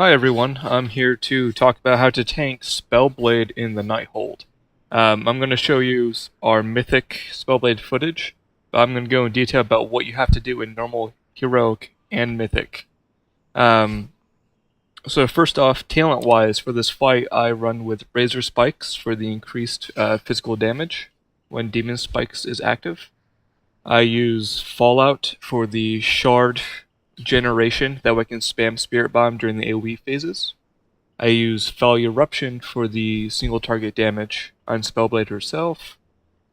Hi everyone, I'm here to talk about how to tank Spellblade in the Nighthold. I'm going to show you our Mythic Spellblade footage. I'm going to go in detail about what you have to do in normal, heroic, and Mythic. So first off, talent-wise, for this fight I run with Razor Spikes for the increased physical damage when Demon Spikes is active. I use Fallout for the shard generation, that way I can spam Spirit Bomb during the AoE phases. I use Foul Eruption for the single target damage on Spellblade herself.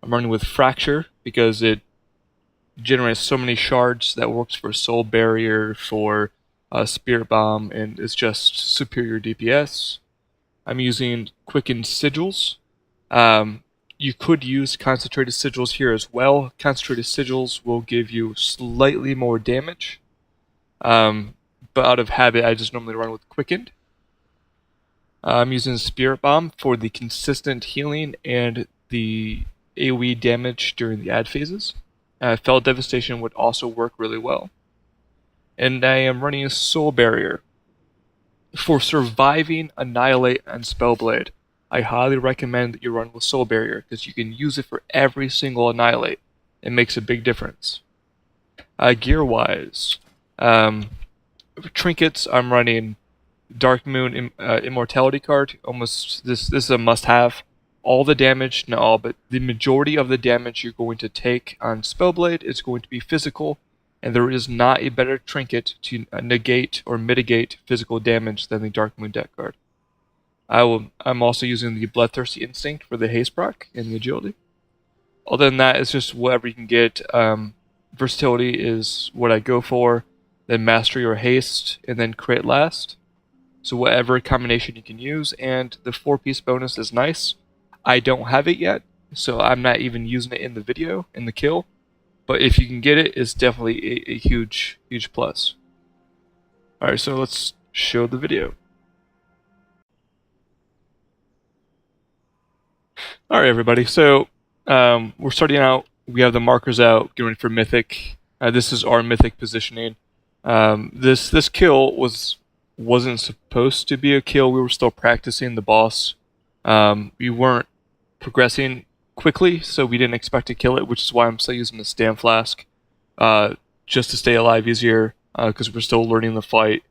I'm running with Fracture because it generates so many shards that works for Soul Barrier, for Spirit Bomb, and it's just superior DPS. I'm using Quickened Sigils. You could use Concentrated Sigils here as well. Concentrated Sigils will give you slightly more damage. But out of habit, I just normally run with Quickened. I'm using Spirit Bomb for the consistent healing and the AoE damage during the ad phases. Fell Devastation would also work really well. And I am running a Soul Barrier. For surviving Annihilate and Spellblade, I highly recommend that you run with Soul Barrier, because you can use it for every single Annihilate. It makes a big difference. Gear-wise, trinkets, I'm running Dark Moon Immortality card. This is a must-have. All the damage, not all, but the majority of the damage you're going to take on Spellblade is going to be physical, and there is not a better trinket to negate or mitigate physical damage than the Dark Moon deck card. I'm also using the Bloodthirsty Instinct for the haste proc and the agility. Other than that, it's just whatever you can get. Versatility is what I go for, then Mastery or Haste, and then Crit last. So whatever combination you can use, and the 4-piece bonus is nice. I don't have it yet, so I'm not even using it in the video, in the kill. But if you can get it, it's definitely a huge plus. Alright, so let's show the video. Alright everybody, so we're starting out. We have the markers out, getting ready for Mythic. This is our Mythic Positioning. This kill wasn't supposed to be a kill. We were still practicing the boss. We weren't progressing quickly, so we didn't expect to kill it, which is why I'm still using the Stam Flask, just to stay alive easier, because we're still learning the fight.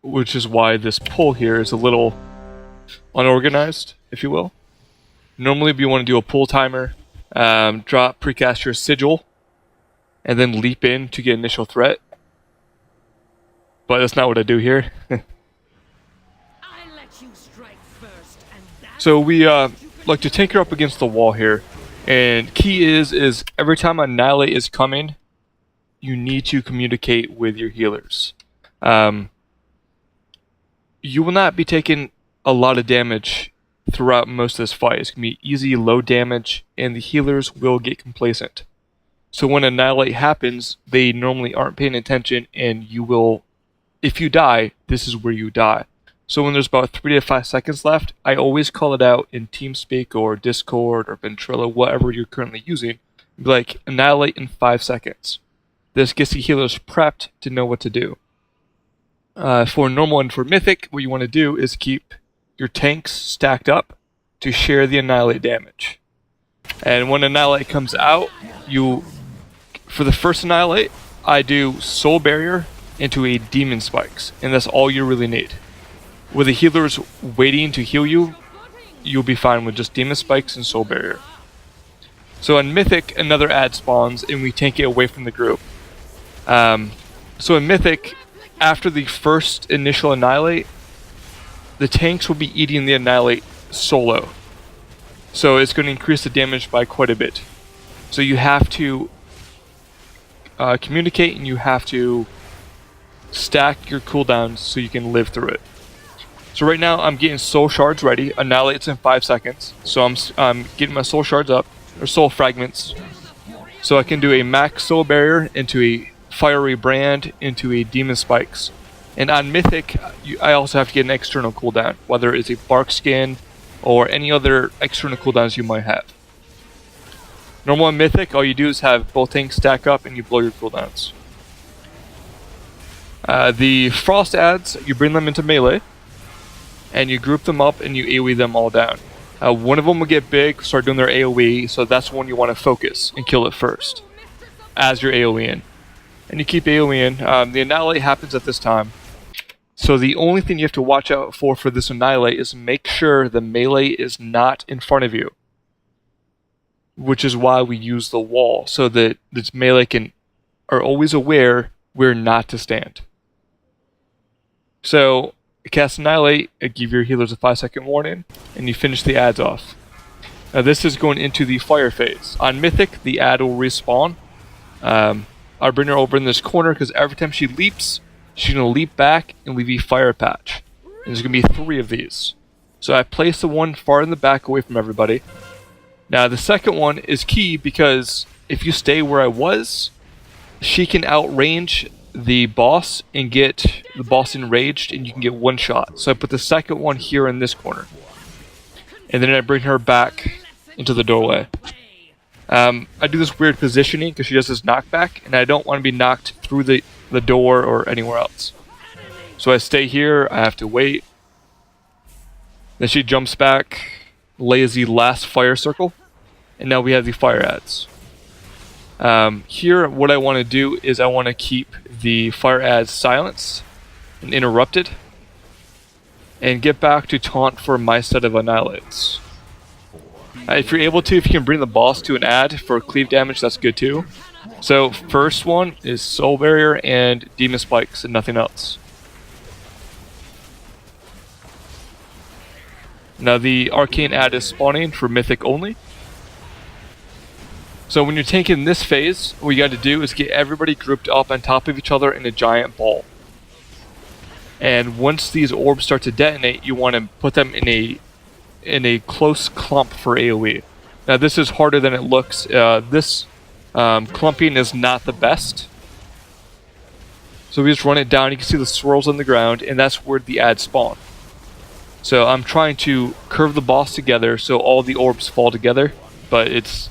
Which is why this pull here is a little unorganized, if you will. Normally, we want to do a pull timer, drop, precast your sigil, and then leap in to get initial threat. But that's not what I do here. So we like to tinker up against the wall here. And key is every time Annihilate is coming, you need to communicate with your healers. You will not be taking a lot of damage throughout most of this fight. It's going to be easy, low damage, and the healers will get complacent. So when Annihilate happens, they normally aren't paying attention, and you will, if you die, this is where you die. So when there's about 3 to 5 seconds left, I always call it out in TeamSpeak or Discord or Ventrilo, whatever you're currently using. Be like, Annihilate in 5 seconds. This gets the healers prepped to know what to do. For normal and for Mythic, what you want to do is keep your tanks stacked up to share the Annihilate damage. And when Annihilate comes out, for the first Annihilate, I do Soul Barrier into a Demon Spikes, and that's all you really need. With the healers waiting to heal you, you'll be fine with just Demon Spikes and Soul Barrier. So in Mythic, another ad spawns, and we tank it away from the group. So in Mythic, after the first initial Annihilate, the tanks will be eating the Annihilate solo. So it's going to increase the damage by quite a bit. So you have to communicate, and you have to stack your cooldowns so you can live through it. So right now I'm getting soul shards ready. Annihilate's in 5 seconds. So I'm getting my soul shards up, or soul fragments. So I can do a max soul barrier into a fiery brand into a demon spikes. And on Mythic, I also have to get an external cooldown, whether it's a bark skin or any other external cooldowns you might have. Normal and Mythic, all you do is have both tanks stack up and you blow your cooldowns. The frost adds, you bring them into melee, and you group them up and you AoE them all down. One of them will get big, start doing their AoE, so that's one you want to focus and kill it first, as you're AoEing. And you keep AoEing. The Annihilate happens at this time. So the only thing you have to watch out for this Annihilate is make sure the melee is not in front of you. Which is why we use the wall, so that this melee are always aware where not to stand. So, cast Annihilate, give your healers a 5-second warning, and you finish the adds off. Now this is going into the fire phase. On Mythic, the add will respawn. I'll bring her over in this corner, because every time she leaps, she's going to leap back and leave a fire patch. And there's going to be 3 of these. So I place the one far in the back away from everybody. Now the second one is key, because if you stay where I was, she can outrange the boss and get the boss enraged, and you can get one shot. So I put the second one here in this corner, and then I bring her back into the doorway. I do this weird positioning because she does this knockback, and I don't want to be knocked through the door or anywhere else. So I stay here, I have to wait. Then she jumps back, lays the last fire circle, and now we have the fire adds. Here, what I want to do is I want to keep the fire adds silenced and interrupted, and get back to taunt for my set of annihilates. If you're able to, if you can bring the boss to an add for cleave damage, that's good too. So first one is Soul Barrier and Demon Spikes and nothing else. Now the Arcane add is spawning for Mythic only. So when you're tanking this phase, what you got to do is get everybody grouped up on top of each other in a giant ball. And once these orbs start to detonate, you want to put them in a close clump for AoE. Now this is harder than it looks. This clumping is not the best. So we just run it down, you can see the swirls on the ground, and that's where the adds spawn. So I'm trying to curve the boss together so all the orbs fall together, but it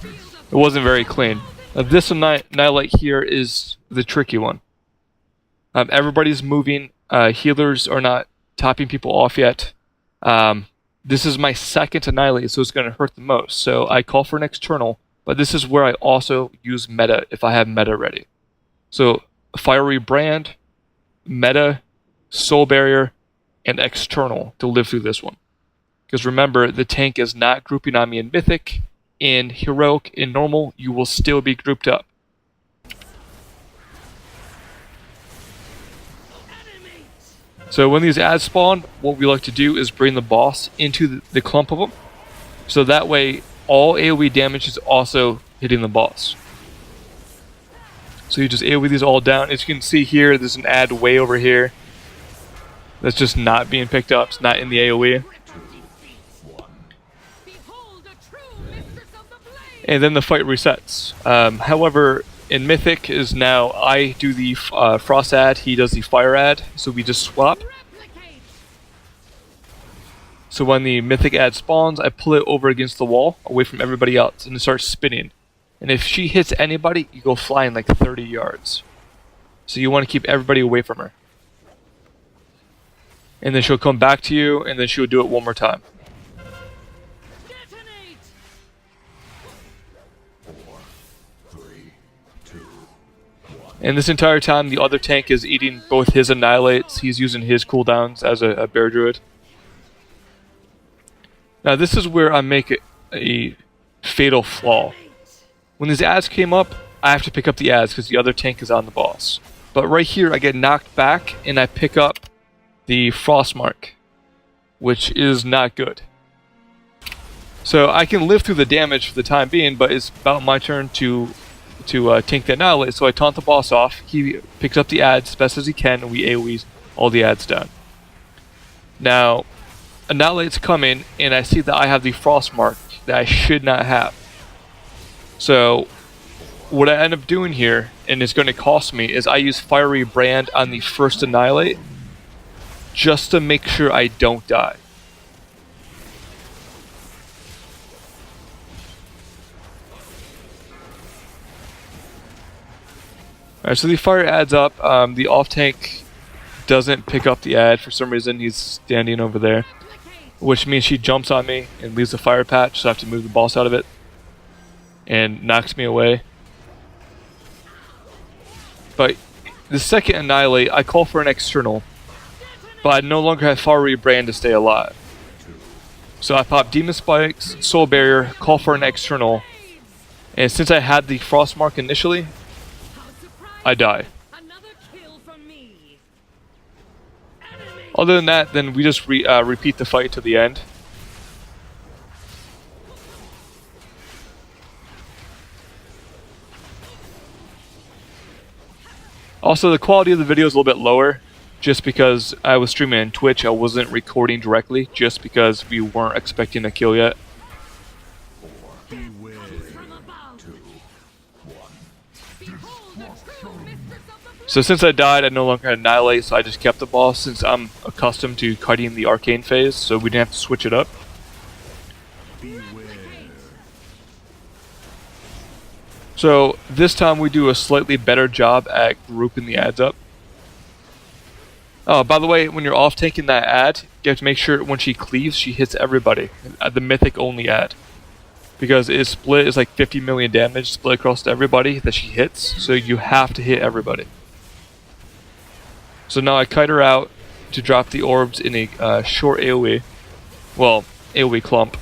wasn't very clean. Now this Annihilate here is the tricky one. Everybody's moving, healers are not topping people off yet. This is my second Annihilate, so it's going to hurt the most. So I call for an external, but this is where I also use meta if I have meta ready. So Fiery Brand, meta, Soul Barrier, and external to live through this one. Because remember, the tank is not grouping on me in Mythic. In Heroic, in Normal, you will still be grouped up. So when these adds spawn, what we like to do is bring the boss into the clump of them. So that way, all AoE damage is also hitting the boss. So you just AoE these all down. As you can see here, there's an add way over here. That's just not being picked up. It's not in the AoE. And then the fight resets. However, in Mythic is now I do the Frost add, he does the Fire add, so we just swap. So when the Mythic add spawns, I pull it over against the wall, away from everybody else, and it starts spinning. And if she hits anybody, you go flying like 30 yards. So you want to keep everybody away from her. And then she'll come back to you, and then she'll do it one more time. And this entire time, the other tank is eating both his Annihilates. He's using his cooldowns as a Bear Druid. Now this is where I make a fatal flaw. When these adds came up, I have to pick up the adds because the other tank is on the boss. But right here, I get knocked back, and I pick up the Frostmark, which is not good. So I can live through the damage for the time being, but it's about my turn to tank the Annihilate. So I taunt the boss off, he picks up the adds as best as he can, and we AoE all the adds down. Now, Annihilate's coming, and I see that I have the Frostmark that I should not have. So, what I end up doing here, and it's going to cost me, is I use Fiery Brand on the first Annihilate, just to make sure I don't die. Alright, so the fire adds up. The off tank doesn't pick up the ad for some reason. He's standing over there, which means she jumps on me and leaves the fire patch, so I have to move the boss out of it and knocks me away. But the second Annihilate, I call for an external, but I no longer have Fiery Brand to stay alive. So I pop Demon Spikes, Soul Barrier, call for an external, and since I had the Frost Mark initially, I die. Other than that, then we just repeat the fight to the end. Also, the quality of the video is a little bit lower, just because I was streaming on Twitch. I wasn't recording directly, just because we weren't expecting a kill yet. So since I died, I no longer had Annihilate, so I just kept the boss since I'm accustomed to kiting the Arcane phase, so we didn't have to switch it up. So this time we do a slightly better job at grouping the ads up. Oh, by the way, when you're off tanking that ad, you have to make sure when she cleaves, she hits everybody. The mythic only ad. Because it's split, it's like 50 million damage split across to everybody that she hits, so you have to hit everybody. So now I kite her out to drop the orbs in a short AoE. Well, AoE clump.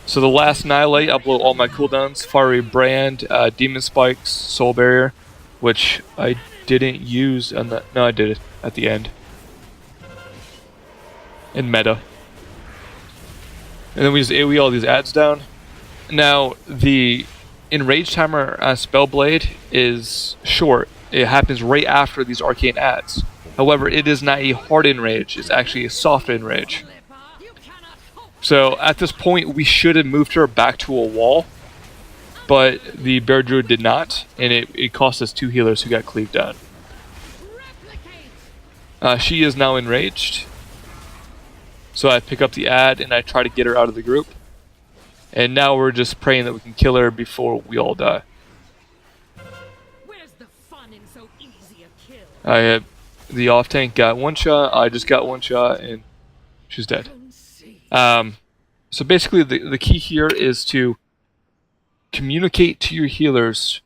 So the last Annihilate, I'll blow all my cooldowns. Fiery Brand, Demon Spikes, Soul Barrier, which I didn't use on the... No, I did it at the end. In meta. And then we just AoE all these ads down. Now, the enrage timer on Spellblade is short. It happens right after these arcane ads. However, it is not a hard enrage, it's actually a soft enrage. So at this point, we should have moved her back to a wall, but the Bear Druid did not, and it cost us 2 healers who got cleaved down. She is now enraged. So I pick up the ad and I try to get her out of the group. And now we're just praying that we can kill her before we all die. Where's the fun in so easy a kill? The off tank got 1 shot, I just got 1 shot, and she's dead. So basically the key here is to communicate to your healers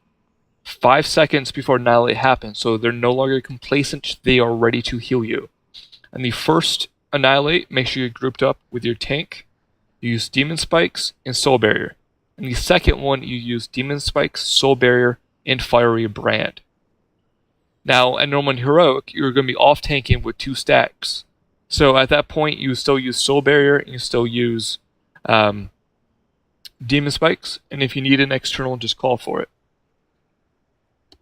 5 seconds before Annihilate happens, so they're no longer complacent, they are ready to heal you. And the first Annihilate, make sure you're grouped up with your tank. You use Demon Spikes and Soul Barrier. And the second one, you use Demon Spikes, Soul Barrier, and Fiery Brand. Now, at normal and heroic, you're going to be off tanking with 2 stacks. So at that point, you still use Soul Barrier, and you still use Demon Spikes, and if you need an external, just call for it.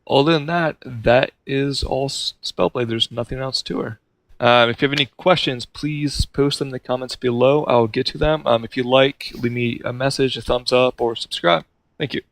Other than that, that is all Spellblade. There's nothing else to her. If you have any questions, please post them in the comments below. I'll get to them. If you like, leave me a message, a thumbs up, or subscribe. Thank you.